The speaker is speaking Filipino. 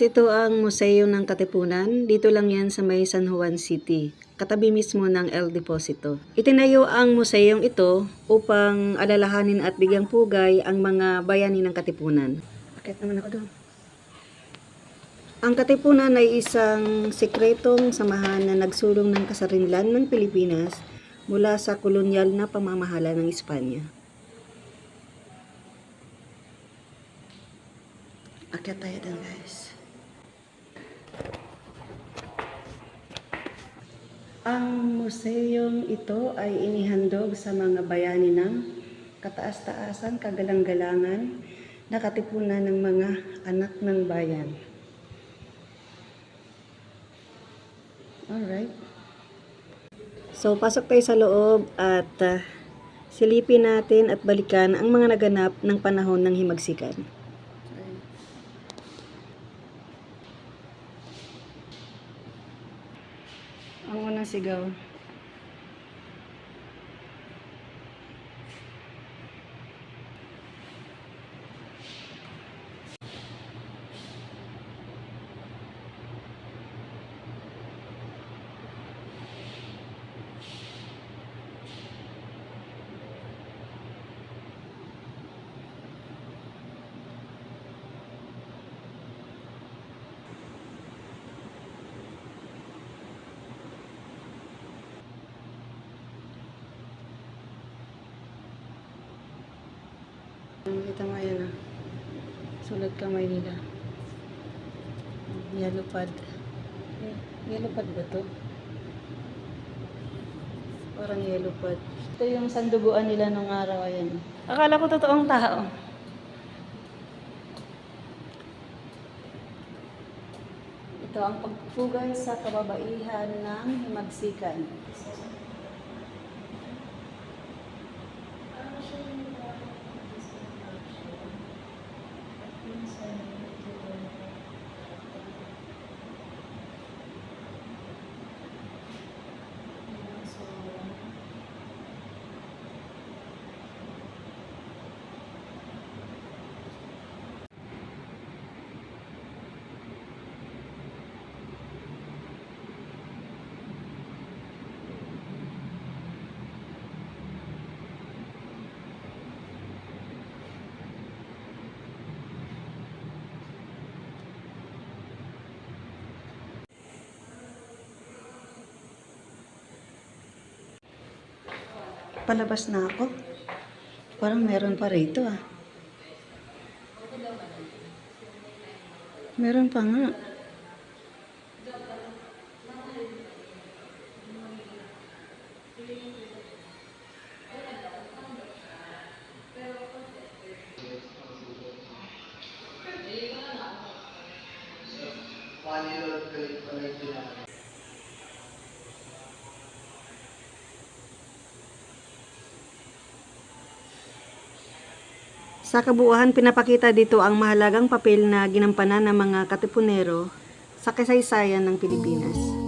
Ito ang Museo ng Katipunan. Dito lang yan sa may San Juan City, katabi mismo ng El Deposito. Itinayo ang museong ito upang alalahanin at bigyang pugay ang mga bayani ng Katipunan. Bakit naman ako doon? Ang Katipunan ay isang sekretong samahan na nagsulong ng kasarinlan ng Pilipinas mula sa kolonyal na pamamahala ng Espanya. Akyat tayo doon, guys. Ang museong ito ay inihandog sa mga bayani ng kataas-taasan, kagalang-galangan na katipunan ng mga anak ng bayan. Alright. So, pasok tayo sa loob at silipin natin at balikan ang mga naganap ng panahon ng himagsikan. Ang unang sigaw. Kita mo yan ah. Sulat kamay nila. Yellow pad. Yellow pad ba to? Parang yellow pad. Ito yung sanduguan nila nung araw. Ayan. Akala ko totoong tao. Ito ang pagpugay sa kababaihan ng himagsikan. Palabas na ako. Parang meron pa rito ah. Meron pa nga. Sa kabuuan, pinapakita dito ang mahalagang papel na ginampanan ng mga Katipunero sa kasaysayan ng Pilipinas.